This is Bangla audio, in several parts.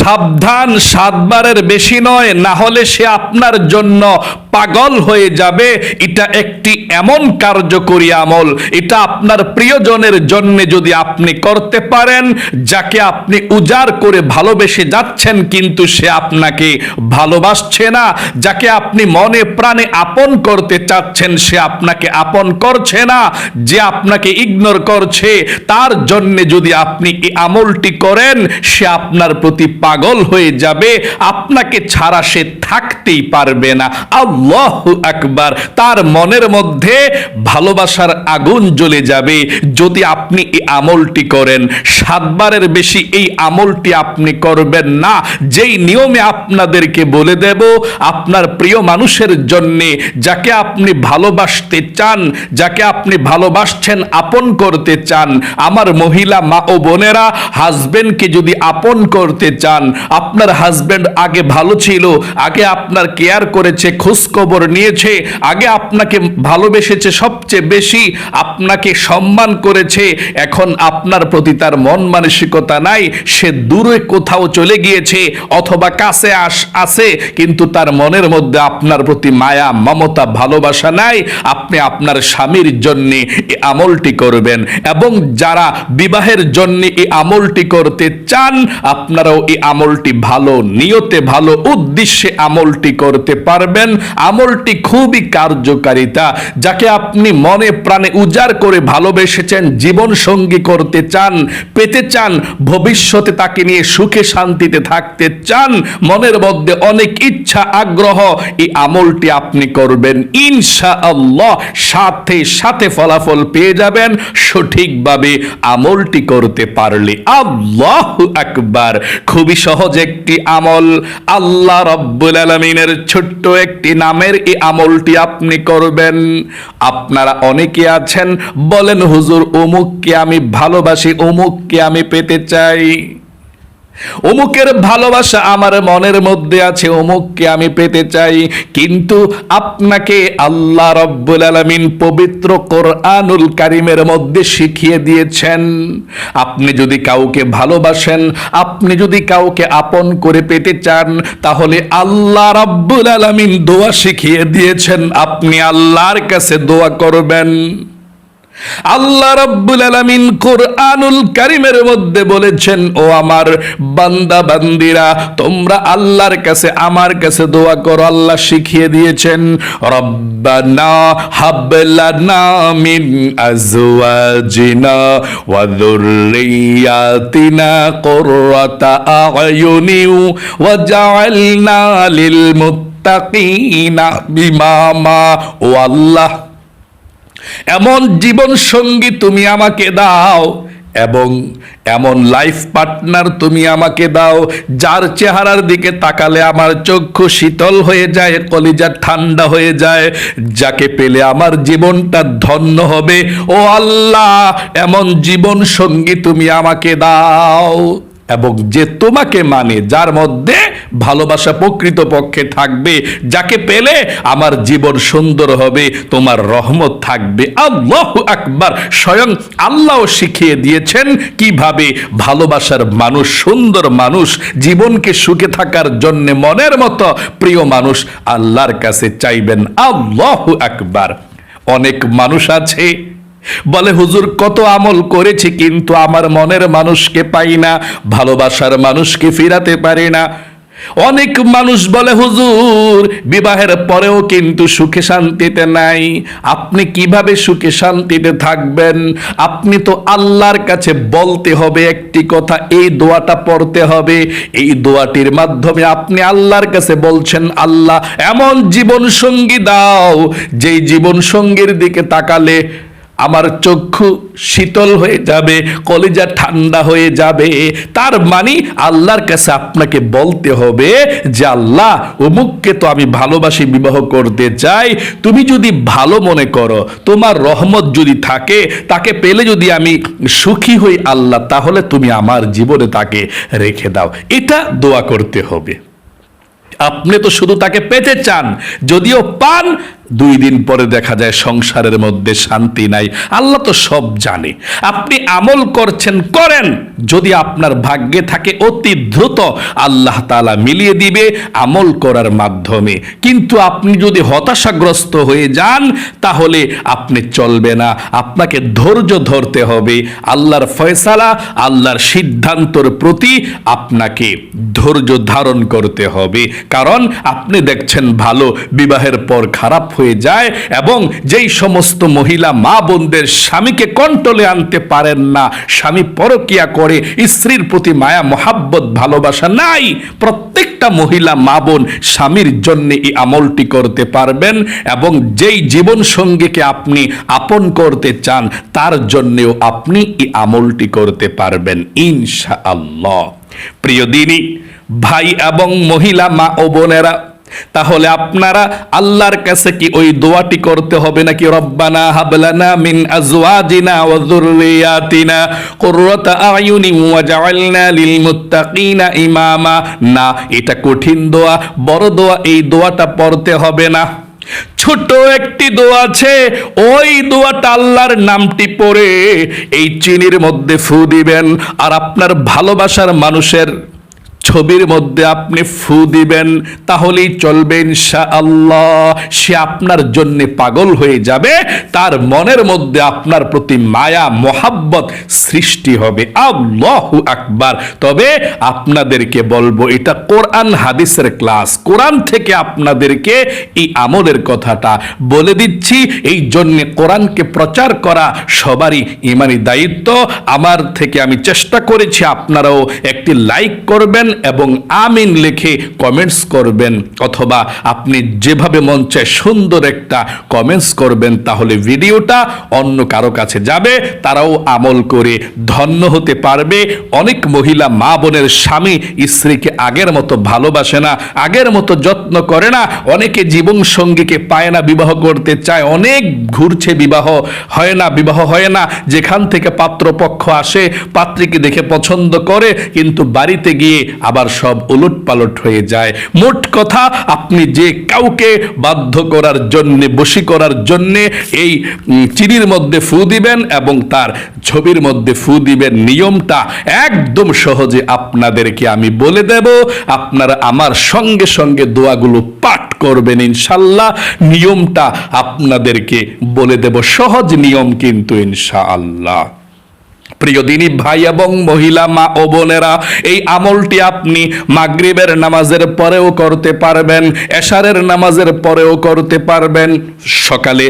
সাবধান, 7 বারের বেশি নয়, না হলে সে আপনার জন্য পাগল হয়ে যাবে। এটা একটি এমন কার্যকরী আমল, এটা আপনার প্রিয়জনের জন্য যদি আপনি করতে পারেন, যাকে আপনি উজাড় করে ভালোবেসে যাচ্ছেন কিন্তু সে আপনাকে ভালোবাসছে না, যাকে আপনি মনে প্রাণে আপন করতে চাচ্ছেন সে আপনাকে আপন করছে না, যে আপনাকে ইগনোর করছে, তার জন্য যদি আপনি এই আমলটি করেন, সে আপনার প্রতি পাগল হয়ে যাবে, আপনাকে ছাড়া সে থাকতেই পারবে না। আল্লাহু আকবার। তার মনের মধ্যে ভালোবাসার আগুন জ্বলে যাবে যদি আপনি এই আমলটি করেন। 7 বারের বেশি এই আমলটি আপনি করবেন না। যেই নিয়মে আপনাদেরকে বলে দেব, আপনার প্রিয় মানুষের জন্যে, যাকে আপনি ভালোবাসতে চান, যাকে আপনি ভালোবাসছেন, আপন করতে চান, আমার মহিলা মা ও বোনেরা, হাজবেন্ডকে যদি আপন করতে চান, আপনার হাজবেন্ড আগে ভালো ছিল, আগে আপনার কেয়ার করেছে, খোঁজখবর নিয়েছে, আগে আপনাকে ভালোবেসেছে সবচেয়ে বেশি, আপনাকে সম্মান করেছে, এখন আপনার প্রতি তার মন মানসিকতা নাই, সে দূরে কোথাও চলে গিয়েছে অথবা কাছে আসে কিন্তু তার মনের মধ্যে আপনার প্রতি মায়া মমতা ভালোবাসা নাই, আপনি আপনার স্বামীর জন্য এই আমলটি করবেন। এবং যারা বিবাহের জন্য এই আমলটি করতে চান, আপনারাও এই আমলটি ভালো নিয়তে, ভালো উদ্দেশ্যে আমলটি করতে পারবেন। আমলটি খুবই কার্যকারিতা। যাকে আপনি মনে প্রাণে উজাড় করে ভালোবেসেছেন, জীবন সঙ্গী করতে চান, পেতে চান, ভবিষ্যতে তাকে নিয়ে সুখে শান্তিতে থাকতে চান, মনের মধ্যে অনেক ইচ্ছা আগ্রহ, এই আমলটি আপনি করবেন, ইনশাআল্লাহ সাথে সাথে ফলাফল পেয়ে যাবেন সঠিকভাবে আমলটি করতে পারলে। আল্লাহু আকবার। খুবই সহজ একটি আমল, আল্লাহ রাব্বুল আলামিনের ছোট্ট একটি নামের এই আমলটি আপনি করবেন। আপনারা অনেকে আছেন বলেন, হুজুর অমুককে আমি ভালোবাসি, অমুককে আমি পেতে চাই, অমুকের ভালোবাসা আমার মনের মধ্যে আছে, অমুককে আমি পেতে চাই। কিন্তু আপনাকে আল্লাহ রাব্বুল আলামিন পবিত্র কোরআনুল কারীমের মধ্যে শিখিয়ে দিয়েছেন, আপনি যদি কাউকে ভালোবাসেন, আপনি যদি কাউকে আপন করে পেতে চান, তাহলে আল্লাহ রাব্বুল আলামিন দোয়া শিখিয়ে দিয়েছেন, আপনি আল্লাহর কাছে দোয়া করবেন। আল্লাহ রাব্বুল আলামিন কোরআনুল কারীমের মধ্যে বলেছেন, ও আমার বান্দা বান্দিরা, তোমরা আল্লাহর কাছে আমার কাছে দোয়া করো। আল্লাহ শিখিয়ে দিয়েছেন, রব্বানা হাব লানা মিন আজওয়াজিনা ওয়া যুররিয়াতিনা কুররাতা আ'য়ুনি ওয়াজআলনা লিল মুত্তাকিনা ইমামা। ও আল্লাহ, এমন জীবন সঙ্গী তুমি আমাকে দাও এবং এমন লাইফ পার্টনার তুমি আমাকে দাও, যার চেহারার দিকে তাকালে আমার চক্ষু শীতল হয়ে যায়, কলিজা ঠান্ডা হয়ে যায়, যাকে পেলে আমার জীবনটা ধন্য হবে। ও আল্লাহ, এমন জীবন সঙ্গী তুমি আমাকে দাও এবং যে তোমাকে মানে, যার মধ্যে ভালোবাসা প্রকৃতপক্ষে থাকবে, যাকে পেলে আমার জীবন সুন্দর হবে, তোমার রহমত থাকবে। আল্লাহু আকবার। স্বয়ং আল্লাহ শিখিয়ে দিয়েছেন কিভাবে ভালোবাসার মানুষ, সুন্দর মানুষ, জীবনকে সুখে থাকার জন্য মনের মতো প্রিয় মানুষ আল্লাহর কাছে চাইবেন। আল্লাহু আকবার। অনেক মানুষ আছে বলে, হুজুর কত আমল করেছি কিন্তু আমার মনের মানুষকে পাই না, ভালোবাসার মানুষকে ফিরাতে পারি না। অনেক মানুষ বলে, হুজুর বিবাহের পরেও কিন্তু সুখে শান্তিতে নাই। আপনি কিভাবে সুখে শান্তিতে থাকবেন? আপনি তো আল্লাহর কাছে বলতে হবে একটি কথা, এই দোয়াটা পড়তে হবে। এই দোয়াটির মাধ্যমে আপনি আল্লাহর কাছে বলছেন, আল্লাহ এমন জীবন সঙ্গী দাও, যেই জীবন সঙ্গীর দিকে তাকালে আমার চক্ষু শীতল হয়ে যাবে, কলিজা ঠান্ডা হয়ে যাবে। তার মানে আল্লাহর কাছে আপনাকে বলতে হবে যে, আল্লাহ অমুককে তো আমি ভালোবাসি, বিবাহ করতে চাই, তুমি যদি ভালো মনে করো, তোমার রহমত যদি থাকে, তাকে পেলে যদি আমি সুখী হই আল্লাহ, তাহলে তুমি আমার জীবনে তাকে রেখে দাও। এটা দোয়া করতে হবে। আপনি তো শুধু তাকে পেতে চান, যদিও পান 2 দিন পরে দেখা যায় সংসারের মধ্যে শান্তি নাই। আল্লাহ তো সব জানে। আপনি আমল করছেন, করেন, যদি আপনার ভাগ্যে থাকে অতি দ্রুত আল্লাহ তাআলা মিলিয়ে দিবে আমল করার মাধ্যমে। কিন্তু আপনি যদি হতাশাগ্রস্ত হয়ে যান তাহলে আপনি চলবে না, আপনাকে ধৈর্য ধরতে হবে। আল্লাহর ফয়সালা, আল্লাহর সিদ্ধান্তর প্রতি আপনাকে ধৈর্য ধারণ করতে হবে। কারণ আপনি দেখছেন ভালো বিবাহের পর খারাপ হয়ে যায়, এবং যেই সমস্ত মহিলা মা বোনদের স্বামীকে কন্ট্রোলে আনতে পারেন না, স্বামী পরকিয়া করে, স্ত্রীর প্রতি মায়া মহাব্বত ভালোবাসা নাই, প্রত্যেকটা মহিলা মা বোন স্বামীর জন্য এই আমলটি করতে পারবেন, এবং যেই জীবন সঙ্গীকে আপনি আপন করতে চান তার জন্যও আপনি এই আমলটি করতে পারবেন ইনশাআল্লাহ। প্রিয় দিনী ভাই এবং মহিলা মা ও বোনেরা, তাহলে আপনারা আল্লাহর কাছে কি ওই দোয়াটি করতে হবে নাকি? রব্বানা হাবলানা মিন আজওয়াজিনা ওয়া যুররিয়াতিনা কুররাতা আয়ুনিন ওয়াজআলনা লিল মুত্তাকিনা ইমামা। না, এটা কঠিন দোয়া, বড় দোয়া, এই দোয়াটা পড়তে হবে না। ছোট একটি দোয়া আছে, ওই দোয়াটা আল্লাহর নামটি পড়ে এই চিনির মধ্যে ফু দিবেন, আর আপনার ভালোবাসার মানুষের ছবির মধ্যে আপনি ফু দিবেন, তাহলেই চলবে ইনশাআল্লাহ। সে আপনার জন্য পাগল হয়ে যাবে, তার মনের মধ্যে আপনার প্রতি মায়া মোহাব্বত সৃষ্টি হবে। আল্লাহু আকবার। তবে আপনাদেরকে বলবো, এটা কোরআন হাদিসের ক্লাস, কোরআন থেকে আপনাদেরকে এই আমলের কথাটা বলে দিচ্ছি। এই জন্য কোরআনকে প্রচার করা সবারই ইমানি দায়িত্ব। আমার থেকে আমি চেষ্টা করেছি আপনারাও একটি লাইক করবেন এবং আমিন লিখে কমেন্টস করবেন, অথবা আপনি যেভাবে মন চায় সুন্দর একটা কমেন্টস করবেন, তাহলে ভিডিওটা অন্য কারো কাছে যাবে, তারাও আমল করে ধন্য হতে পারবে। অনেক মহিলা মা বোনের স্বামী স্ত্রীকে আগের মতো ভালোবাসে না, আগের মতো যত্ন করে না, অনেকে জীবন সঙ্গীকে পায় না, বিবাহ করতে চায়, অনেক ঘুরছে, বিবাহ হয় না। যেখান থেকে পাত্রপক্ষ আসে পাত্রীকে দেখে পছন্দ করে, কিন্তু বাড়িতে গিয়ে আবার সব উলট পালট হয়ে যায়। মোট কথা, আপনি যে কাউকে বাধ্য করার জন্য, বশী করার জন্য এই চিনির মধ্যে ফু দিবেন এবং তার ছবির মধ্যে ফু দিবেন, নিয়মটা একদম সহজে আপনাদেরকে আমি বলে দেব। আপনারা আমার সঙ্গে সঙ্গে দোয়াগুলো পাঠ করবেন ইনশাআল্লাহ। নিয়মটা আপনাদেরকে বলে দেব, সহজ নিয়ম কিন্তু ইনশাআল্লাহ। প্রিয় দিনী ভাই এবং মহিলা মা ও বোনেরা, এই আমলটি আপনি মাগরিবের নামাজের পরেও করতে পারবেন, এশারের নামাজের পরেও করতে পারবেন, সকালে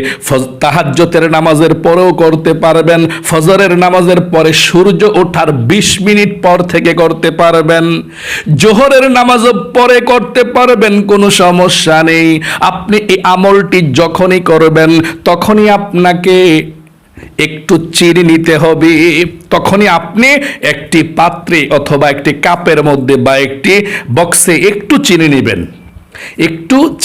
তাহাজ্জুদের নামাজের পরেও করতে পারবেন, ফজরের নামাজের পরে সূর্য ওঠার 20 মিনিট পর থেকে করতে পারবেন, জোহরের নামাজের পরে করতে পারবেন, কোনো সমস্যা নেই। আপনি এই আমলটি যখনই করবেন তখনই আপনাকে একটু চিনি নিতে হবে। তখনই আপনি একটি পাত্রে অথবা একটি কাপের মধ্যে বা একটি বক্সে একটু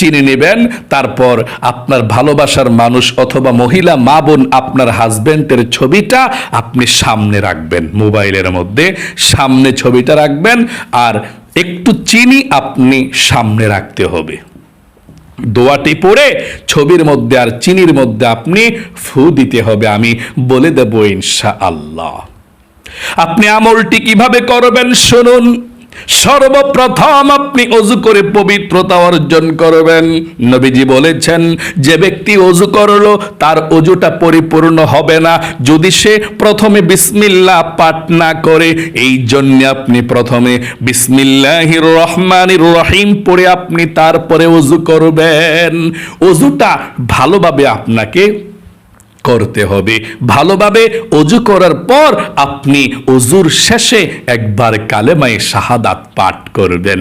চিনি নেবেন, তারপর আপনার ভালোবাসার মানুষ অথবা মহিলা মা বোন, আপনার হাজবেন্ডের ছবিটা আপনি সামনে রাখবেন, মোবাইলের মধ্যে সামনে ছবিটা রাখবেন, আর একটু চিনি আপনি সামনে রাখতে হবে। দোয়াটি পড়ে ছবির মধ্যে আর চিনির মধ্যে আপনি ফু দিতে হবে, আমি বলে দেব ইনশাআল্লাহ। আপনি আমলটি কিভাবে করবেন শুনুন। সর্বপ্রথম আপনি ওযু করে পবিত্রতা অর্জন করবেন। নবীজি বলেছেন, যে ব্যক্তি ওযু করলো তার ওযুটা পরিপূর্ণ হবে না যদি সে প্রথমে বিসমিল্লাহ পাঠ না করে। এই জন্য আপনি প্রথমে বিসমিল্লাহির রহমানির রহিম পড়ে আপনি তারপরে ওযু করবেন। ওযুটা ভালোভাবে আপনাকে করতে হবে। ভালোভাবে ওযু করার পর আপনি ওযুর শেষে একবার কালেমায়ে শাহাদাত পাঠ করবেন।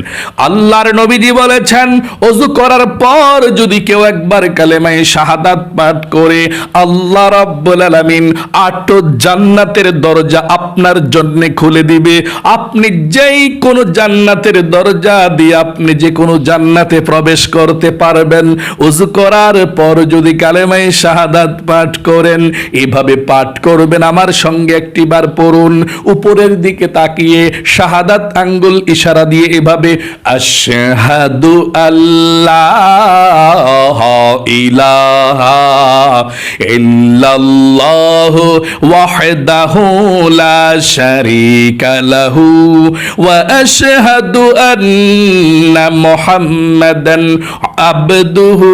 আল্লাহর নবীজি বলেছেন, ওযু করার পর যদি কেউ একবার কালেমায়ে শাহাদাত পাঠ করে, আল্লাহ রাব্বুল আলামিন 8 জান্নাতের দরজা আপনার জন্য খুলে দিবে। আপনি যেই কোনো জান্নাতের দরজা দিয়ে আপনি যে কোনো জান্নাতে প্রবেশ করতে পারবেন। ওযু করার পর যদি কালেমায়ে শাহাদাত পাঠ করেন। এভাবে পাঠ করবেন। আমার সঙ্গে একটিবার পড়ুন। উপরের দিকে তাকিয়ে শাহাদাত আঙ্গুল ইশারা দিয়ে এভাবে আশহাদু আল্লাহ ইলাহা ইল্লাল্লাহু ওয়াহদাহু লা শারীকা লাহু ওয়া আশহাদু আন্না মুহাম্মাদান আবদুহু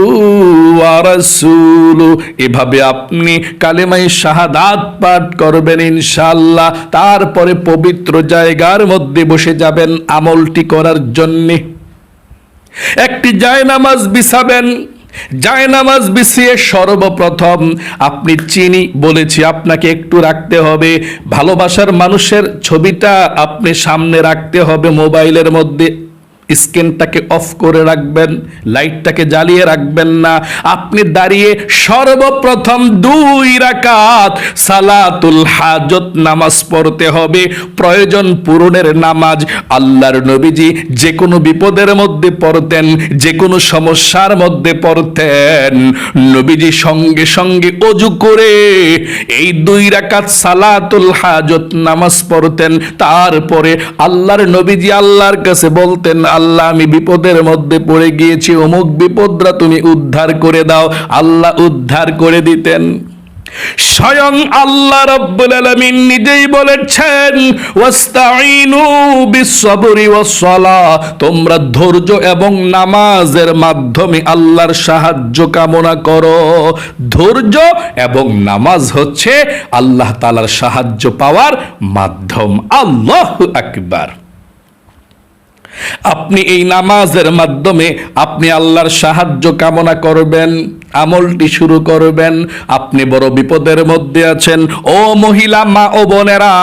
ওয়া রাসূলুহু। এভাবে আপনি কালেমায়ে শাহাদাত পাঠ করবেন ইনশাআল্লাহ। তারপরে পবিত্র জায়গার মধ্যে বসে যাবেন আমলটি করার জন্য। একটি জায়নামাজ বিছাবেন। জায়নামাজ বিছিয়ে সর্বপ্রথম আপনি চিনি বলেছি আপনাকে একটু রাখতে হবে। ভালোবাসার মানুষের ছবিটা আপনি সামনে রাখতে হবে মোবাইলের মধ্যে। স্ক্রিনটাকে অফ করে রাখবেন, লাইটটাকে জ্বালিয়ে রাখবেন না। আপনি দাঁড়িয়ে সর্বপ্রথম 2 রাকাত সালাতুল হাজত নামাজ পড়তে হবে, প্রয়োজন পূরণের নামাজ। আল্লাহর নবীজি যে কোনো বিপদের মধ্যে পড়তেন, যে কোনো সমস্যার মধ্যে পড়তেন, নবীজি সঙ্গে সঙ্গে ওযু করে এই 2 রাকাত সালাতুল হাজত নামাজ পড়তেন। তারপরে আল্লাহর নবীজি আল্লাহর কাছে বলতেন, আল্লাহ আমি বিপদের মধ্যে পড়ে গিয়েছি, অমুক বিপদরা তুমি উদ্ধার করে দাও। আল্লাহ উদ্ধার করে দিতেন। স্বয়ং আল্লাহ রাব্বুল আলামিন নিজেই বলেছেন ওয়াস্তাঈনু বিস-সাবরি ওয়াস-সালাহ, তোমরা ধৈর্য এবং নামাজের মাধ্যমে আল্লাহর সাহায্য কামনা করো। ধৈর্য এবং নামাজ হচ্ছে আল্লাহ তাআলার সাহায্য পাওয়ার মাধ্যম। আল্লাহু আকবার। আপনি এই নামাজের মাধ্যমে আপনি আল্লাহর সাহায্য কামনা করবেন, আমলটি শুরু করবেন। আপনি বড় বিপদের মধ্যে আছেন, ও মহিলা মা ও বোনেরা,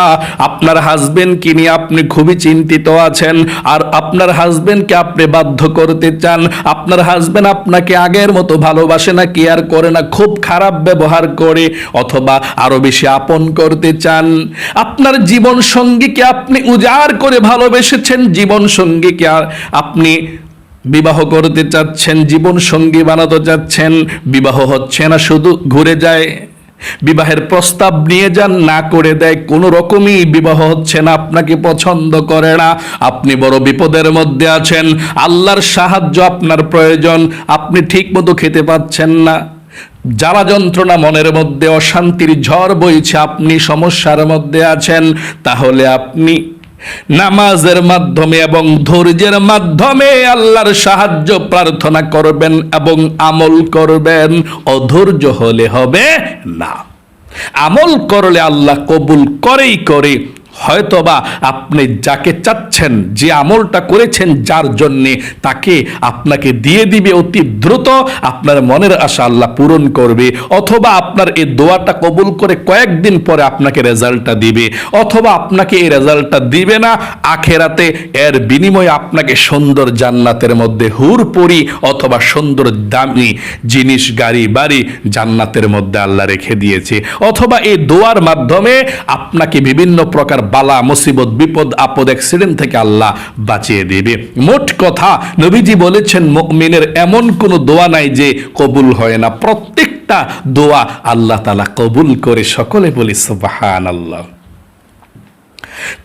আপনার হাজবেন্ডকে নিয়ে আপনি খুবই চিন্তিত আছেন, আর আপনার হাজবেন্ডকে আপনি বাধ্য করতে চান। আপনার হাজবেন্ড আপনাকে আগের মতো ভালোবাসে না, কেয়ার করে না, খুব খারাপ ব্যবহার করে, অথবা আরো বেশি আপন করতে চান। আপনার জীবন সঙ্গীকে আপনি উজাড় করে ভালোবেসেছেন, জীবন সঙ্গীকে আপনি বিবাহ করতে চাচ্ছেন, জীবন সঙ্গী বানাতে চাচ্ছেন, বিবাহ হচ্ছে না, শুধু ঘুরে যায়। বিবাহের প্রস্তাব নিয়ে যান, না করে দেয়, কোনো রকমই বিবাহ হচ্ছে না, আপনাকে পছন্দ করে না। আপনি বড় বিপদের মধ্যে আছেন, আল্লাহর সাহায্য আপনার প্রয়োজন। আপনি ঠিক মতো খেতে পাচ্ছেন না, জ্বালা যন্ত্রণা মনের মধ্যে, অশান্তির ঝড় বইছে, আপনি সমস্যার মধ্যে আছেন। তাহলে আপনি নামাজের মাধ্যমে এবং ধৈর্যের মাধ্যমে আল্লাহর সাহায্য প্রার্থনা করবেন এবং আমল করবেন। অধৈর্য হলে হবে না। আমল করলে আল্লাহ কবুল করেই করে। হয়তোবা আপনি যাকে চাচ্ছেন, যে আমলটা করেছেন, যার জন্যে, তাকে আপনাকে দিয়ে দিবে অতি দ্রুত। আপনার মনের আশা আল্লাহ পূরণ করবে। অথবা আপনার এই দোয়াটা কবুল করে কয়েকদিন পরে আপনাকে রেজাল্টটা দিবে, অথবা আপনাকে এই রেজাল্টটা দিবে না। আখেরাতে এর বিনিময়ে আপনাকে সুন্দর জান্নাতের মধ্যে হুর পরি অথবা সুন্দর দামি জিনিস, গাড়ি বাড়ি জান্নাতের মধ্যে আল্লাহ রেখে দিয়েছে। অথবা এই দোয়ার মাধ্যমে আপনাকে বিভিন্ন প্রকার বালা মুসিবত, বিপদ আপদ, অ্যাক্সিডেন্ট থেকে আল্লাহ বাঁচিয়ে দেবে। মোট কথা, নবীজি বলেছেন মুমিনের এমন কোনো দোয়া নাই যে কবুল হয় না। প্রত্যেকটা দোয়া আল্লাহ তাআলা কবুল করে। সকলে বলি সুবহানাল্লাহ।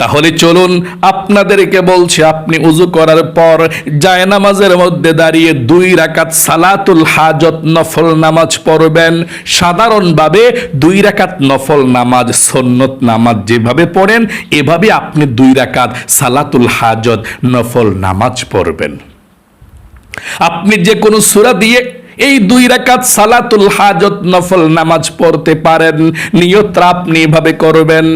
তাহলে চলুন, আপনাদেরকে বলছি, আপনি উযু করার পর জায়নামাজের মধ্যে দাঁড়িয়ে 2 রাকাত সালাতুল হাজত নফল নামাজ পড়বেন। সাধারণভাবে 2 রাকাত নফল নামাজ, সুন্নত নামাজ যেভাবে পড়েন, এভাবে আপনি 2 রাকাত সালাতুল হাজত নফল নামাজ পড়বেন। আপনি যে কোনো সূরা দিয়ে এই 2 রাকাত সালাতুল হাজত নফল নামাজ পড়তে পারেন। নিয়তটা আপনি এভাবে করবেন,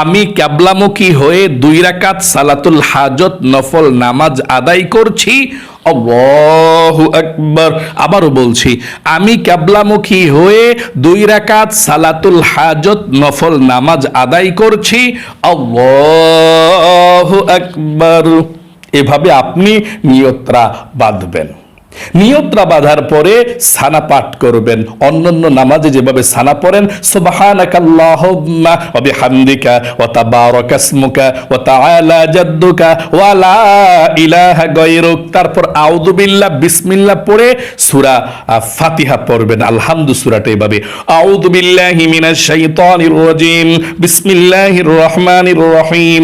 আমি কিবলামুখী হয়ে 2 রাকাত সালাতুল হাজত নফল নামাজ আদায় করছি। আল্লাহু আকবার। আবারও বলছি, আমি কিবলামুখী হয়ে 2 রাকাত সালাতুল হাজত নফল নামাজ আদায় করছি। আল্লাহু আকবার। এভাবে আপনি নিয়তটা বাঁধবেন। নিয়তটা বাঁধার পরে সানা পাঠ করবেন। অন্যান্য নামাজে যেভাবে সানা পড়েন, সুবহানাকাল্লাহুম্মা ওয়া বিহামদিকা ওয়া তাবারাকা ইসমুকা ওয়া তাআলা জাদ্দুকা ওয়া লা ইলাহা গায়রুক, তারপর আউযু বিল্লাহ বিসমিল্লাহ পড়ে সূরা ফাতিহা পড়বেন। আলহামদু সূরাটা এভাবে, আউযু বিল্লাহি মিনাশ শাইতানির রাজীম, বিসমিল্লাহির রহমানির রহিম,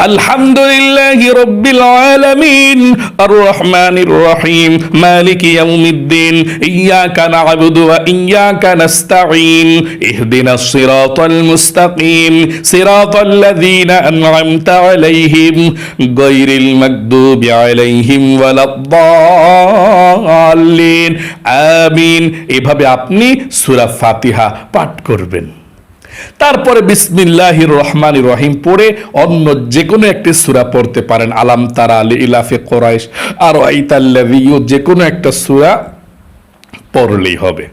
আলহামদুলিল্লাহি রাব্বিল আলামিন, আর রহমানির রহিম, মালিক ইয়াউমিদ্দিন, ইয়্যাকা না'বুদু ওয়া ইয়্যাকা নাস্তাঈন, ইহদিনাস সিরাতাল মুস্তাকিম, সিরাতাল লাযীনা আন'আমতা আলাইহিম, গায়রিল মাগদুবি আলাইহিম ওয়ালাদ-দাল্লিন, আমিন। এভাবে আপনি সূরা ফাতিহা পাঠ করবেন। তারপরে বিসমিল্লাহির রহমানির রহিম পড়ে অন্য যে কোনো একটি সূরা পড়তে পারেন। আলাম তারা লিইলাফি কুরাইশ, আর আইতাল্লাযী, যে কোনো একটা সূরা পড়লেই হবে।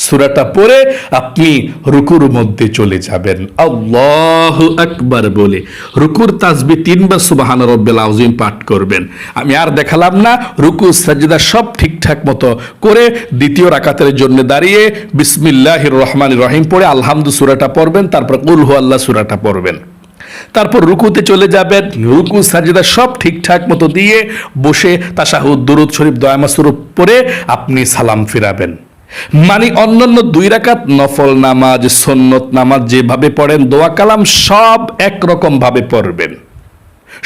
সূরাটা পড়ে আপনি রুকুর মধ্যে চলে যাবেন, আল্লাহু আকবার বলে রুকুর তাসবিহ 3 বার সুবহান রাব্বিল আযীম পাঠ করবেন। আমি আর দেখালাম না, রুকু সাজদা সব ঠিকঠাক মতো করে দ্বিতীয় রাকাতের জন্য দাঁড়িয়ে বিসমিল্লাহির রহমানির রহিম পড়ে আলহামদু সূরাটা পড়বেন, তারপর কুল হুয়াল্লাহ সূরাটা পড়বেন, তারপর রুকুতে চলে যাবেন। রুকু সাজদা সব ঠিকঠাক মতো দিয়ে বসে তাশাহুদ, দুরূদ শরীফ, দোয়া মাসরুফ পড়ে আপনি সালাম ফিরাবেন। মানে অন্যান্য 2 রাকাত নফল নামাজ, সুন্নত নামাজ যেভাবে পড়েন দোয়া কালাম সব একরকম ভাবে পড়বেন,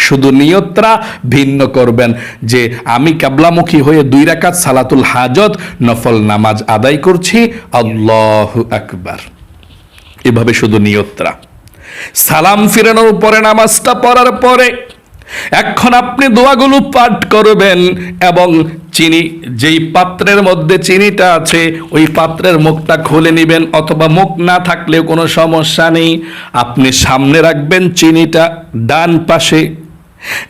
শুধু নিয়তটা ভিন্ন করবেন যে আমি কিবলামুখী হয়ে 2 রাকাত সালাতুল হাজত নফল নামাজ আদায় করছি, আল্লাহু আকবার, এভাবে শুধু নিয়তটা। সালাম ফিরানোর পরে নামাজটা পড়ার পরে এখন আপনি দোয়াগুলো পাঠ করবেন এবং চিনি, যেই পাত্রের মধ্যে চিনিটা আছে ওই পাত্রের মুখটা খুলে নেবেন, অথবা মুখ না থাকলেও কোনো সমস্যা নেই। আপনি সামনে রাখবেন চিনিটা ডান পাশে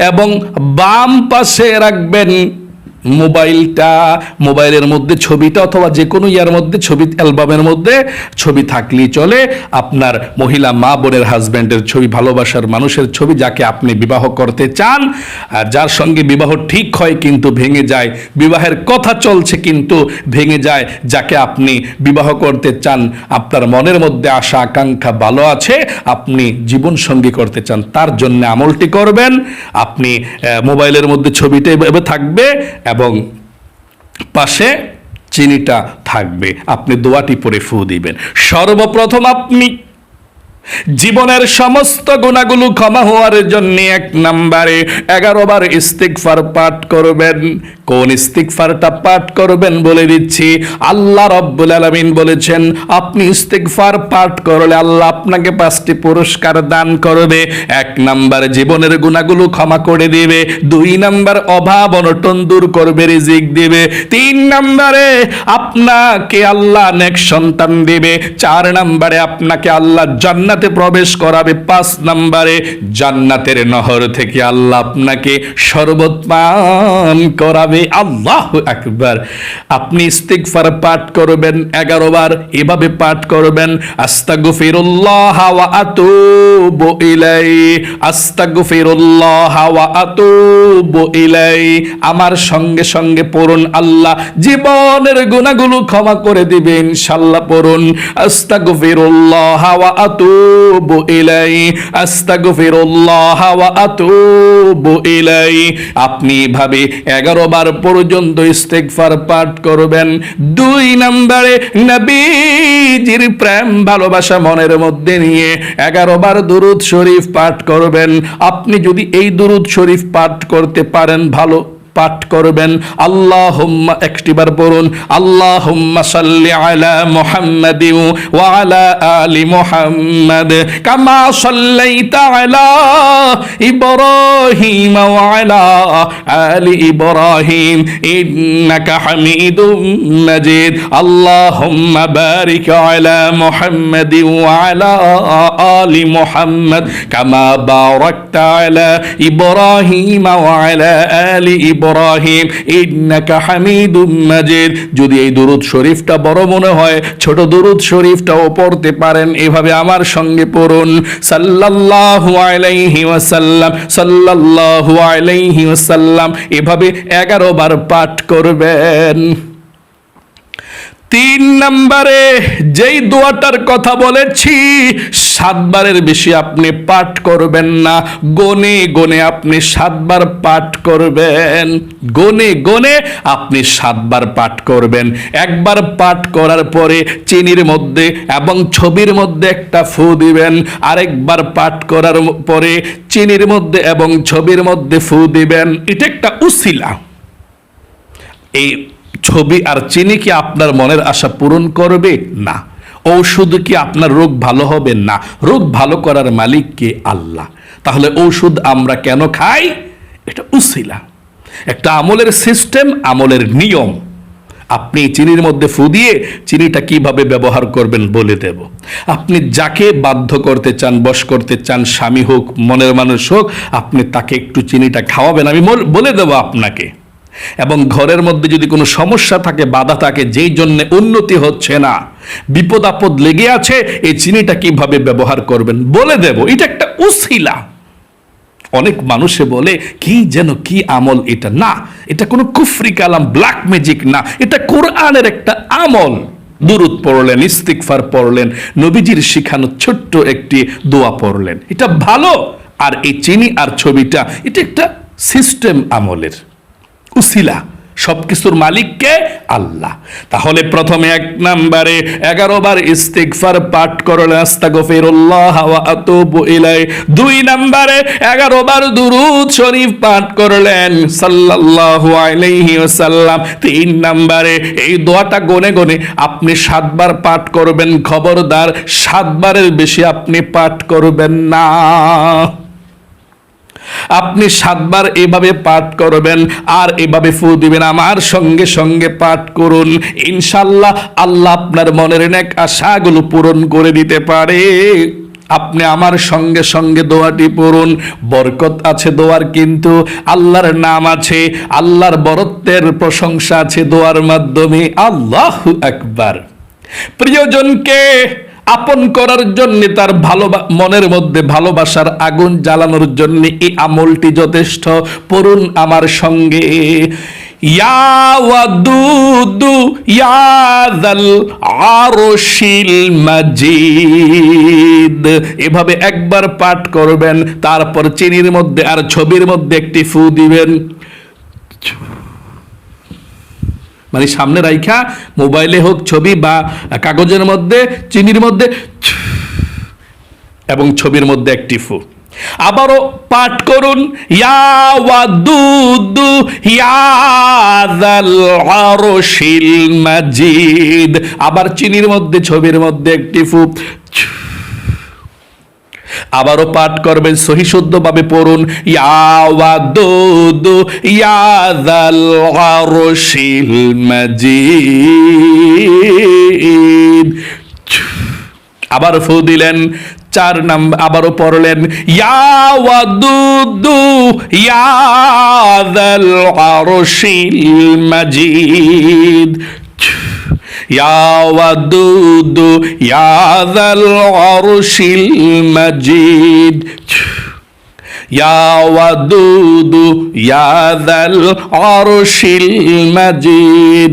এবং বাম পাশে রাখবেন মোবাইলটা। মোবাইলের মধ্যে ছবিটা অথবা যে কোনো ইয়ার মধ্যে ছবি, অ্যালবামের মধ্যে ছবি থাকলেই চলে। আপনার মহিলা মা বোনের হাজব্যান্ডের ছবি, ভালোবাসার মানুষের ছবি, যাকে আপনি বিবাহ করতে চান আর যার সঙ্গে বিবাহ ঠিক হয় কিন্তু ভেঙে যায়, বিবাহের কথা চলছে কিন্তু ভেঙে যায়, যাকে আপনি বিবাহ করতে চান, আপনার মনের মধ্যে আশা আকাঙ্ক্ষা ভালো আছে, আপনি জীবন সঙ্গী করতে চান, তার জন্য আমলটি করবেন। আপনি মোবাইলের মধ্যে ছবিটা এভাবে থাকবে এবং পাশে চিনিটা থাকবে, আপনি দোয়াটি পড়ে ফু দিবেন। সর্বপ্রথম আপনি জীবনের সমস্ত গুনাহগুলো ক্ষমা হওয়ার জন্য 1 নম্বরে 11 বার ইস্তিগফার পাঠ করবেন। কোন ইস্তিগফারটা পাঠ করবেন বলে দিচ্ছি। আল্লাহ রাব্বুল আলামিন বলেছেন আপনি ইস্তিগফার পাঠ করলে আল্লাহ আপনাকে 5টি পুরস্কার দান করবে। 1 নম্বর জীবনের গুনাহগুলো ক্ষমা করে দিবে, 2 নম্বর অভাব অনটন দূর করবে, রিজিক দিবে, 3 নম্বরে আপনাকে আল্লাহ নেক সন্তান দিবে, 4 নম্বরে আপনাকে আল্লাহ জান্নাতে প্রবেশ করাবে, 5 নম্বরে জান্নাতের নহর থেকে আল্লাহ আপনাকে শরবত পান করাবে। আল্লাহু আকবার। আপনি ইস্তিগফার পাঠ করবেন 11 বার, এভাবে পাঠ করবেন, আস্তাগফিরুল্লাহ ওয়া আতুবু ইলাইহি, আস্তাগফিরুল্লাহ ওয়া আতুবু ইলাইহি। আমার সঙ্গে সঙ্গে পড়ুন, আল্লাহ জীবনের গুনাহগুলো ক্ষমা করে দিবে ইনশাআল্লাহ। পড়ুন আস্তাগফিরুল্লাহ ওয়া আতুবু ইলাইহি, আস্তাগফিরুল্লাহ ওয়া আতুবু ইলাইহি। আপনি ভাবে 11 বার পর্যন্ত ইস্তিগফার পাঠ করবেন। 2 নম্বরে নবীজির প্রেম ভালোবাসা মনের মধ্যে নিয়ে 11 বার দুরূদ শরীফ পাঠ করবেন। আপনি যদি এই দুরূদ শরীফ পাঠ করতে পারেন ভালো পাঠ করবেন। আল্লাহুম্মা, একটিবার পড়ুন, আল্লাহুম্মা সাল্লি আলা মুহাম্মাদিন ওয়া আলা আলি মুহাম্মাদ কামা সাল্লাইতা আলা ইব্রাহিম ওয়া আলা আলি ইব্রাহিম ইন্নাকা হামিদুম মাজিদ। আল্লাহুম্মা বারিক আলা মুহাম্মাদিন ওয়া আলা আলি মুহাম্মাদ কামা বারাকতা আলা ইব্রাহিম ওয়া আলা আলি ইব্রাহিম ইব্রাহিম ইন্নাকা হামিদুম মাজিদ। যদি এই দুরূদ শরীফটা বড় মনে হয়, ছোট দুরূদ শরীফটাও পড়তে পারেন। এভাবে আমার সঙ্গে পড়ুন, সাল্লাল্লাহু আলাইহি ওয়াসাল্লাম, সাল্লাল্লাহু আলাইহি ওয়াসাল্লাম। এভাবে 11 বার পাঠ করবেন। 3 নম্বরে যেই দোয়াটার কথা বলেছি, 7 বারের বেশি আপনি পাঠ করবেন না, গনে গনে আপনি 7 বার পাঠ করবেন। গনে গনে আপনি 7 বার পাঠ করবেন। একবার পাঠ করার পরে চিনির মধ্যে এবং ছবির মধ্যে একটা ফু দিবেন। আরেকবার পাঠ করার পরে চিনির মধ্যে এবং ছবির মধ্যে ফু দিবেন। এটা একটা উসিলা। এই ছবি আর চিনি কি আপনার মনের আশা পূরণ করবে? না। ঔষধ কি আপনার রোগ ভালো হবে? না। রোগ ভালো করার মালিক কে? আল্লাহ। তাহলে ঔষধ আমরা কেন খাই? এটা উসিলা, একটা আমলের সিস্টেম, আমলের নিয়ম। আপনি চিনির মধ্যে ফু দিয়ে চিনিটা কিভাবে ব্যবহার করবেন বলে দেব। আপনি যাকে বাধ্য করতে চান, বশ করতে চান, স্বামী হোক, মনের মানুষ হোক, আপনি তাকে একটু চিনিটা খাওয়াবেন, আমি বলে দেব আপনাকে। এবং ঘরের মধ্যে যদি কোনো সমস্যা থাকে, বাধা থাকে, যেই জন্য উন্নতি হচ্ছে না, বিপদ আপদ লেগে আছে, এই চিনিটা কিভাবে ব্যবহার করবেন বলে দেব। এটা একটা উসিলা। অনেক মানুষে বলে কি যেন কি আমল, এটা না, এটা কোনো কুফরি কালাম, ব্ল্যাক ম্যাজিক না, এটা কোরআনের একটা আমল। দুরূদ পড়লেন, ইস্তিগফার পড়লেন, নবীজির শিখানো ছোট্ট একটি দোয়া পড়লেন, এটা ভালো। আর এই চিনি আর ছবিটা, এটা একটা সিস্টেম আমলের উসিলা। সবকিছুর মালিককে? আল্লাহ। তাহলে প্রথমে 1 নম্বরে 11 বার ইস্তিগফার পাঠ করলেন, আস্তাগফিরুল্লাহ ওয়া আতুবু ইলাইহি। 2 নম্বরে 11 বার দুরূদ শরীফ পাঠ করলেন, সাল্লাল্লাহু আলাইহি ওয়াসাল্লাম। 3 নম্বরে এই দোয়াটা গনে গনে আপনি 7 বার পাঠ করবেন। খবরদার 7 বারের বেশি আপনি পাঠ করবেন না। আপনি 7 বার এভাবে পাঠ করবেন আর এভাবে ফু দিবেন। আমার সঙ্গে সঙ্গে পাঠ করুন, ইনশাআল্লাহ আল্লাহ আপনার মনের নেক আশাগুলো পূরণ করে দিতে পারে। আপনি আমার সঙ্গে সঙ্গে দোয়াটি পড়ুন। বরকত আছে দোয়ার, কিন্তু আল্লাহর নাম আছে, আল্লাহর বরত্বের প্রশংসা আছে দোয়ার মাধ্যমে। আল্লাহু আকবার। প্রিয়জনকে আপন করার জন্য, তার মনের মধ্যে ভালোবাসার আগুন জ্বালানোর জন্য এই আমলটি যথেষ্ট। পড়ুন আমার সঙ্গে, ইয়া ওয়াদুদু ইয়া যাল আরশিল মাজিদ। এভাবে একবার পাঠ করবেন, তারপর চিনির মধ্যে আর ছবির মধ্যে একটি ফু দিবেন। মানে সামনে রাইখা, মোবাইলে হোক, ছবি বা কাগজের মধ্যে, চিনির মধ্যে এবং ছবির মধ্যে একটি ফু। আবারও পাঠ করুন, ইয়া ওয়াদুদু ইয়া যাল আরশিল মাজিদ। আবার চিনির মধ্যে, ছবির মধ্যে একটি ফু। আবারও পাঠ করবেন, সহি শুদ্ধভাবে পড়ুন, ইয়া ওয়াদুদু ইয়া যাল আরশিল মাজিদ। আবার ফু দিলেন। 4 নম্বর আবারও পড়লেন, ইয়া ওয়াদুদু ইয়া যাল আরশিল মাজিদ। ইয়া ওয়াদুদু ইয়া যাল আরশিল মাজিদ। ইয়া ওয়াদুদু ইয়া যাল আরশিল মাজিদ।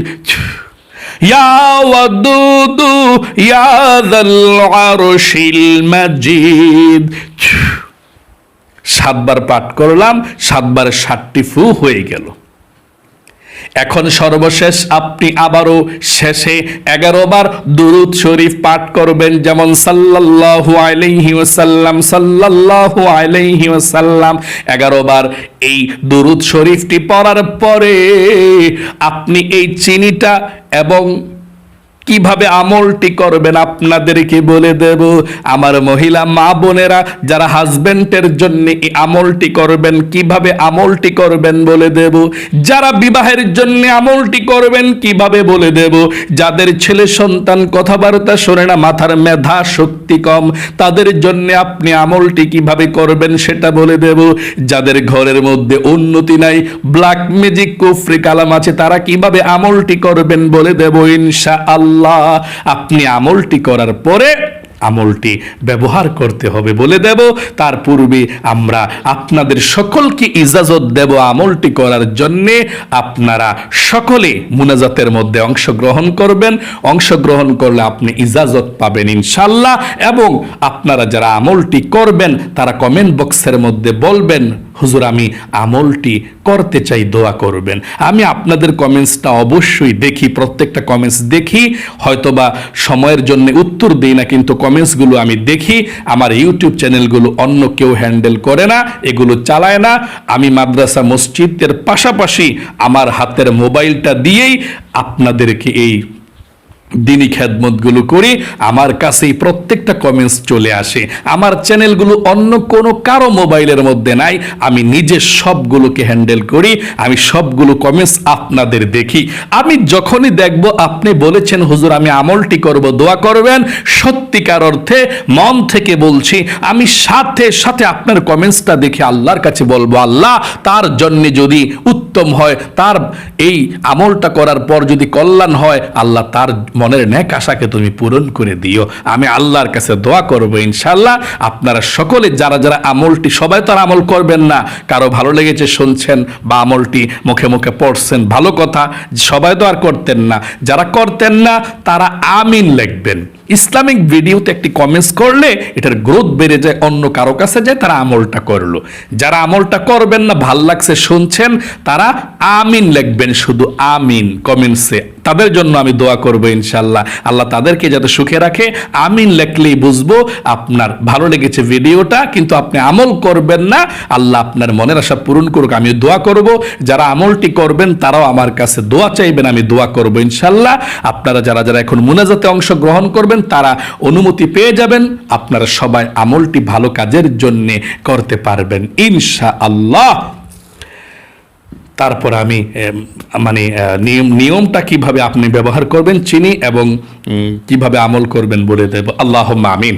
ইয়া ওয়াদুদু ইয়া যাল আরশিল মাজিদ। 7 বার পাঠ করলাম, 7 বার 7টি ফু হয়ে গেল। এখন সর্বশেষ আপনি আবারও শেষে 11 বার দুরূদ শরীফ পাঠ করবেন, যেমন সাল্লাল্লাহু আলাইহি ওয়াসাল্লাম, সাল্লাল্লাহু আলাইহি ওয়াসাল্লাম। 11 বার এই দুরূদ শরীফটি পড়ার পরে আপনি এই চিনিটা এবং কিভাবে আমলটি করবেন আপনাদেরকে বলে দেব। আমার মহিলা মা বোনেরা যারা হাজবেন্ডের জন্য এই আমলটি করবেন, কিভাবে আমলটি করবেন বলে দেব। যারা বিবাহের জন্য আমলটি করবেন কিভাবে বলে দেব। যাদের ছেলে সন্তান কথাবার্তা শোনে না, মাথার মেধা শক্তি কম, তাদের জন্য আপনি আমলটি কিভাবে করবেন সেটা বলে দেব। যাদের ঘরের মধ্যে উন্নতি নাই, ব্ল্যাক ম্যাজিক কুফরি কালাম আছে, তারা কিভাবে আমলটি করবেন বলে দেব ইনশাআল্লাহ। আপনি আমলটি করার পরে আমলটি ব্যবহার করতে হবে বলে দেব। তার পূর্বে আমরা আপনাদের সকলকে ইজাজত দেব আমলটি করার জন্য। আপনারা সকলে মুনাজাতের মধ্যে অংশগ্রহণ করবেন। অংশগ্রহণ করলে আপনি ইজাজত পাবেন ইনশাআল্লাহ। এবং আপনারা যারা আমলটি করবেন তারা কমেন্ট বক্সের মধ্যে বলবেন, হুজুর আমি আমলটি করতে চাই, দোয়া করবেন। আমি আপনাদের কমেন্টসটা অবশ্যই দেখি, প্রত্যেকটা কমেন্টস দেখি, হয়তোবা সময়ের জন্য উত্তর দিই না, কিন্তু কমেন্টসগুলো আমি দেখি। আমার ইউটিউব চ্যানেলগুলো অন্য কেউ হ্যান্ডেল করে না, এগুলো চালায় না। আমি মাদ্রাসা মসজিদের পাশাপাশি আমার হাতের মোবাইলটা দিয়েই আপনাদেরকে এই দিনী খেদমতগুলো করি। আমার কাছেই প্রত্যেকটা কমেন্টস চলে আসে। আমার চ্যানেলগুলো অন্য কোনো কারো মোবাইলের মধ্যে নাই, আমি নিজে সবগুলোকে হ্যান্ডেল করি। আমি সবগুলো কমেন্টস আপনাদের দেখি। আমি যখনই দেখব আপনি বলেছেন হুজুর আমি আমলটি করব, দোয়া করবেন, সত্যিকার অর্থে মন থেকে বলছি, আমি সাথে সাথে আপনার কমেন্টসটা দেখে আল্লাহর কাছে বলবো, আল্লাহ তার জন্য যদি উত্তম হয়, তার এই আমলটা করার পর যদি কল্যাণ হয়, আল্লাহ তার মনের নেক আশাকে তুমি পূরণ করে দিও। আমি আল্লাহর কাছে দোয়া করব ইনশাআল্লাহ। আপনারা সকলে যারা যারা আমলটি, সবাই তো আর আমল করবেন না, কারো ভালো লেগেছে শুনছেন বা আমলটি মুখে মুখে পড়ছেন, ভালো কথা, সবাই তো আর করতেন না। যারা করতেন না তারা আমিন লিখবেন। ইসলামিক ভিডিওতে একটি কমেন্টস করলে এটার গ্রোথ বেড়ে যায়, অন্য কারো কাছে যায়, তারা আমলটা করলো। যারা আমলটা করবেন না, ভাল লাগছে শুনছেন, তারা আমিন লিখবেন, শুধু আমিন কমেন্টসে। তাদের জন্য আমি দোয়া করবো ইনশাআল্লাহ, আল্লাহ তাদেরকে যাতে সুখে রাখে। আমিন লেখলেই বুঝবো আপনার ভালো লেগেছে ভিডিওটা, কিন্তু আপনি আমল করবেন না। আল্লাহ আপনার মনের আশা পূরণ করুক, আমি দোয়া করব। যারা আমলটি করবেন তারাও আমার কাছে দোয়া চাইবেন, আমি দোয়া করবো ইনশাআল্লাহ। আপনারা যারা যারা এখন মুনাজাতে অংশগ্রহণ করবেন তারা অনুমতি পেয়ে যাবেন, আপনারা সবাই আমলটি ভালো কাজের জন্য করতে পারবেন ইনশাআল্লাহ। তারপর আমি নিয়মটা কিভাবে আপনি ব্যবহার করবেন চিনি, এবং কিভাবে আমল করবেন বলে দেব। আল্লাহুম্মা আমিন।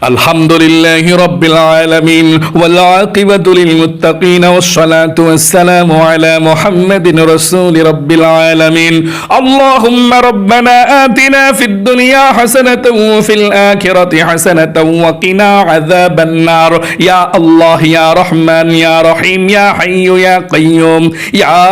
আলহামদুলিল্লাহি রাব্বিল আলামিন ওয়াল আকিবাতু লিল মুত্তাকিন ওয়াসসালাতু ওয়াসসালামু আলা মুহাম্মাদিন রাসূলি রাব্বিল আলামিন। আল্লাহুম্মা রাব্বানা আতিনা ফিদ দুনিয়া হাসানাতাও ওয়া ফিল আখিরাতি হাসানাতাও ওয়া কিনা আযাবান নার। ইয়া আল্লাহ ইয়া রহমান ইয়া রহিম ইয়া হাইয়্যু ইয়া কাইয়্যুম ইয়া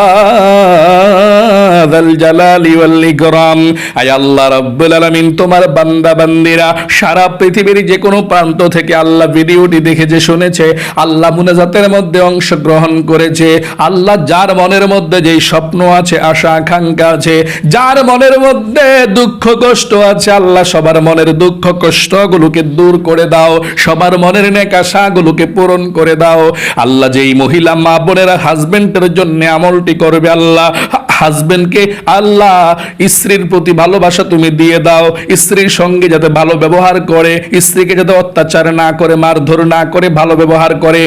যাল জালালি ওয়াল ইকরাম। আয় আল্লাহ রাব্বুল আলামিন, তোমার বান্দা বান্দিরা সারা পৃথিবীর যে কোনো প্রান্ত থেকে আল্লাহ ভিডিওটি দেখেছে, শুনেছে, আল্লাহ মুনাজাতের মধ্যে অংশগ্রহণ করেছে, আল্লাহ যার মনের মধ্যে যেই স্বপ্ন আছে, আশা আকাঙ্ক্ষা আছে, যার মনের মধ্যে দুঃখ কষ্ট আছে, আল্লাহ সবার মনের দুঃখ কষ্টগুলোকে দূর করে দাও, সবার মনের নেক আশাগুলোকে পূরণ করে দাও। আল্লাহ যেই মহিলা মা বোনেরা হাজবেন্ডের জন্য আমলটি করবে, আল্লাহ হাজবেন্ডকে আল্লাহ স্ত্রীর প্রতি ভালোবাসা তুমি দিয়ে দাও, স্ত্রীর সঙ্গে যাতে ভালো ব্যবহার করে, স্ত্রীকে যাতে অত্যাচার না করে, মারধর না করে, ভালো ব্যবহার করে।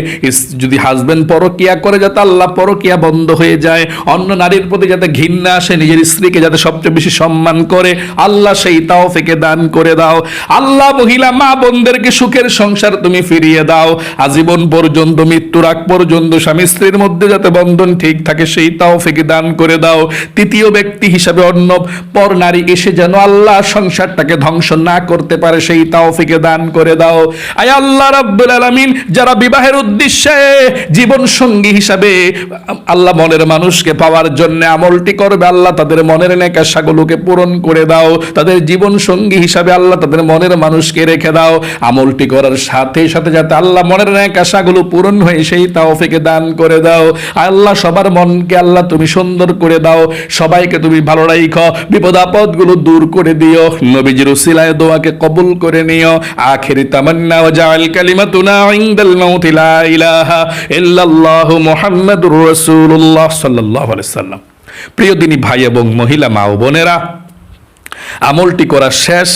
যদি হাজবেন্ড পরকিয়া করে, যাতে আল্লাহ পরকিয়া বন্ধ হয়ে যায়, অন্য নারীর প্রতি যাতে ঘৃণা আসে, নিজের স্ত্রীকে যাতে সবচেয়ে বেশি সম্মান করে, আল্লাহ সেই তাওফিকে দান করে দাও। আল্লাহ মহিলা মা বোনদেরকে সুখের সংসার তুমি ফিরিয়ে দাও, আজীবন পর্যন্ত, মৃত্যুর আগ পর্যন্ত স্বামী স্ত্রীর মধ্যে যাতে বন্ধন ঠিক থাকে সেই তাওফিকে দান করে দাও। তৃতীয় ব্যক্তি হিসাবে অন্য পর নারী এসে যেন আল্লাহ সংসারটাকে ধ্বংস না করতে পারে সেই তাওফিকে দান করে দাও। আয় আল্লাহ রাব্বুল আলামিন, যারা বিবাহের উদ্দেশ্যে জীবন সঙ্গী হিসাবে আল্লাহ মনের মানুষকে পাওয়ার জন্য আমলটি করবে, আল্লাহ তাদের মনের নেক আশাগুলোকে পূরণ করে দাও, তাদের জীবন সঙ্গী হিসাবে আল্লাহ তাদের মনের মানুষকে রেখে দাও। আমলটি করার সাথে সাথে যাতে আল্লাহ মনের নেক আশাগুলো পূরণ হয়ে সেই তাওফিকে দান করে দাও। আল্লাহ সবার মনকে আল্লাহ তুমি সুন্দর করে দাও, সবাইকে তুমি ভালো রাখো, বিপদ আপদ গুলো দূর করে দিও। নবীজির উসিলায় দোয়াকে কবুল করে নিও। আখিরি তামান্না ওয়া জাআল কালিমাতুনা ইনদাল মাউত লা ইলাহা ইল্লাল্লাহু মুহাম্মাদুর রাসূলুল্লাহ সাল্লাল্লাহু আলাইহি সাল্লাম। প্রিয় দিনী ভাই এবং মহিলা মা ও বোনেরা, আমলটি করা শেষ,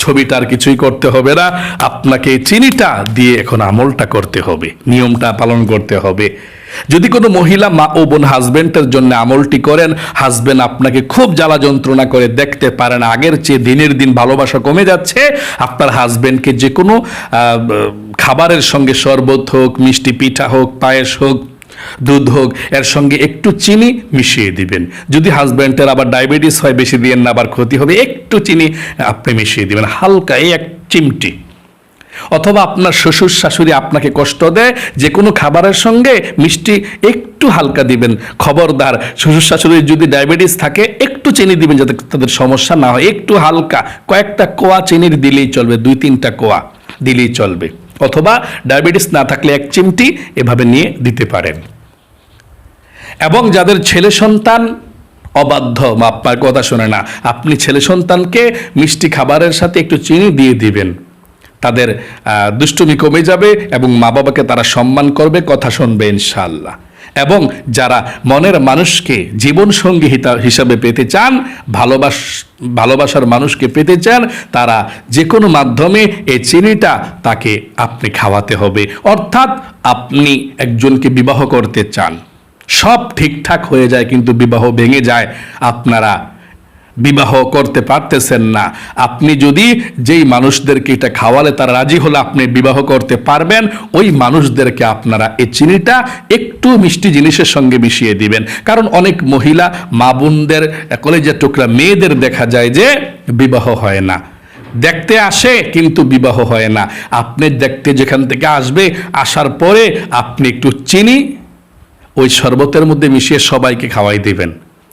ছবিটা আর কিছুই করতে হবে না, আপনাকে চিনিটা দিয়ে এখন আমলটা করতে হবে, নিয়মটা পালন করতে হবে। যদি কোনো মহিলা মা ও বোন হাজবেন্ডের জন্য আমলটি করেন, হাজবেন্ড আপনাকে খুব জ্বালা যন্ত্রণা করে, দেখতে পারেন আগের চেয়ে দিনের দিন ভালোবাসা কমে যাচ্ছে, আপনার হাজবেন্ডকে যে কোনো খাবারের সঙ্গে শরবত হোক, মিষ্টি পিঠা হোক, পায়েস হোক, দুধ হোক, এর সঙ্গে একটু চিনি মিশিয়ে দিবেন। যদি হাজব্যান্ডের আবার ডায়াবেটিস হয়, বেশি দিয়েন না, আবার ক্ষতি হবে, একটু চিনি আপনি মিশিয়ে দিবেন, হালকা এই 1 চিমটি। অথবা আপনার শ্বশুর শাশুড়ি আপনাকে কষ্ট দেয়, যে কোনো খাবারের সঙ্গে মিষ্টি একটু হালকা দিবেন। খবরদার, শ্বশুর শাশুড়ির যদি ডায়াবেটিস থাকে একটু চিনি দিবেন, যাতে তাদের সমস্যা না হয়, একটু হালকা কয়েকটা কোয়া চিনির দিলেই চলবে, 2-3টা কোয়া দিলেই চলবে। অথবা ডায়াবেটিস না থাকলে 1 চিমটি এভাবে নিয়ে দিতে পারেন। এবং যাদের ছেলে সন্তান অবাধ্য, আপনার কথা শোনে না, আপনি ছেলে সন্তানকে মিষ্টি খাবারের সাথে একটু চিনি দিয়ে দিবেন, তাদের দুষ্টুমি কমে যাবে এবং মা বাবাকে তারা সম্মান করবে, কথা শুনবে ইনশাআল্লাহ। এবং যারা মনের মানুষকে জীবনসঙ্গী হিসাবে পেতে চান, ভালোবাসার মানুষকে পেতে চান, তারা যে কোনো মাধ্যমে এই চিনিটা তাকে আপনি খাওয়াতে হবে। অর্থাৎ আপনি একজনকে বিবাহ করতে চান, সব ঠিকঠাক হয়ে যায় কিন্তু বিবাহ ভেঙে যায়, আপনারা বিবাহ করতে পারতেছেন না। আপনি যদি যেই মানুষদেরকে এটা খাওয়ালে তারা রাজি হলে আপনি বিবাহ করতে পারবেন, ওই মানুষদেরকে আপনারা এই চিনিটা একটু মিষ্টি জিনিসের সঙ্গে মিশিয়ে দিবেন। কারণ অনেক মহিলা মা বোনদের, কলেজের টুকরা মেয়েদের দেখা যায় যে বিবাহ হয় না, দেখতে আসে কিন্তু বিবাহ হয় না। আপনি দেখতে যেখান থেকে আসবে, আসার পরে আপনি একটু চিনি ওই শরবতের মধ্যে মিশিয়ে সবাইকে খাওয়াই দিবেন,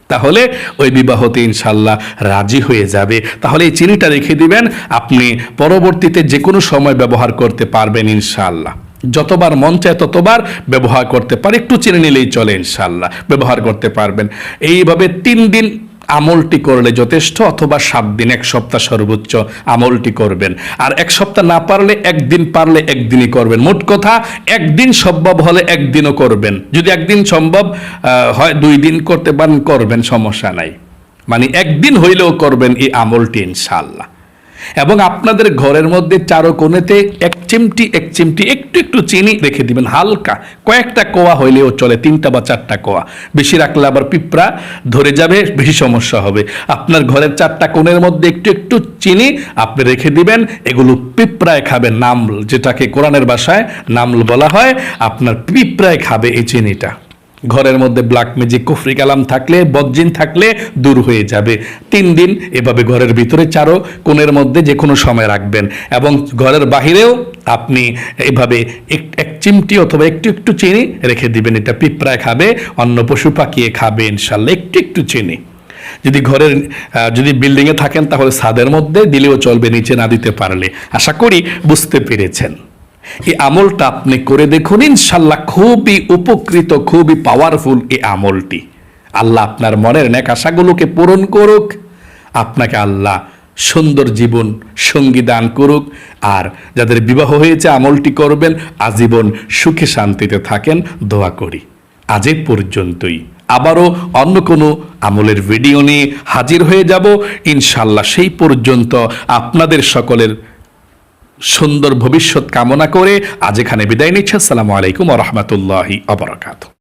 তাহলে ওই বিবাহতে ইনশাল্লাহ রাজি হয়ে যাবে। তাহলে এই চিনিটা রেখে দিবেন, আপনি পরবর্তীতে যে কোনো সময় ব্যবহার করতে পারবেন ইনশাল্লাহ। যতবার মন চায় ততবার ব্যবহার করতে পারে, একটু চিনি নিলেই চলে ইনশাল্লাহ, ব্যবহার করতে পারবেন। এইভাবে 3 দিন আমলটি করলে যথেষ্ট, অথবা 7 দিন, 1 সপ্তাহ সর্বোচ্চ আমলটি করবেন। আর 1 সপ্তাহ না পারলে 1 দিন, পারলে 1 দিনই করবেন। মোট কথা 1 দিন সম্ভব হলে 1 দিনও করবেন। যদি 1 দিন সম্ভব হয় 2 দিন করতে পারেন, করবেন, সমস্যা নাই। মানে 1 দিন হইলেও করবেন এই আমলটি ইনশাআল্লাহ। এবং আপনাদের ঘরের মধ্যে চারকোণেতে 1 চিমটি একটু একটু চিনি রেখে দিবেন, হালকা কয়েকটা কোয়া হইলেও চলে, 3টা বা 4টা কোয়া। বেশি রাখলে আবার পিঁপড়া ধরে যাবে, বেশি সমস্যা হবে। আপনার ঘরের 4টা কোণের মধ্যে একটু একটু চিনি আপনি রেখে দিবেন, এগুলো পিঁপড়ায় খাবে, নামল, যেটাকে কোরআনের ভাষায় নামল বলা হয়, আপনার পিঁপড়ায় খাবে এই চিনিটা। ঘরের মধ্যে ব্ল্যাক ম্যাজিক, কুফরি কালাম থাকলে, বদজিন থাকলে দূর হয়ে যাবে। 3 দিন এভাবে ঘরের ভিতরে চারো কোণের মধ্যে যে কোনো সময় রাখবেন। এবং ঘরের বাহিরেও আপনি এভাবে 1 চিমটি অথবা একটু একটু চিনি রেখে দিবেন, এটা পিঁপড়ায় খাবে, অন্য পশু পাখিয়ে খাবে ইনশাল্লাহ, একটু একটু চিনি। যদি ঘরের যদি বিল্ডিংয়ে থাকেন তাহলে ছাদের মধ্যে দিলেও চলবে, নিচে না দিতে পারলে। আশা করি বুঝতে পেরেছেন। এই আমলটা আপনি করে দেখুন ইনশাল্লাহ, খুবই উপকৃত, খুবই পাওয়ারফুল এই আমলটি। আল্লাহ আপনার মনের নেক আশাগুলোকে পূরণ করুক, আপনাকে আল্লাহ সুন্দর জীবন সঙ্গী দান করুক। আর যাদের বিবাহ হয়েছে আমলটি করবেন, আজীবন সুখে শান্তিতে থাকেন, দোয়া করি। আজ এ পর্যন্তই, আবারও অন্য কোনো আমলের ভিডিও নিয়ে হাজির হয়ে যাব ইনশাল্লাহ। সেই পর্যন্ত আপনাদের সকলের সুন্দর ভবিষ্যৎ কামনা করে আজ এখানে বিদায় নিচ্ছি। আসসালামু আলাইকুম ওয়া রাহমাতুল্লাহি ওয়া বারাকাতুহু।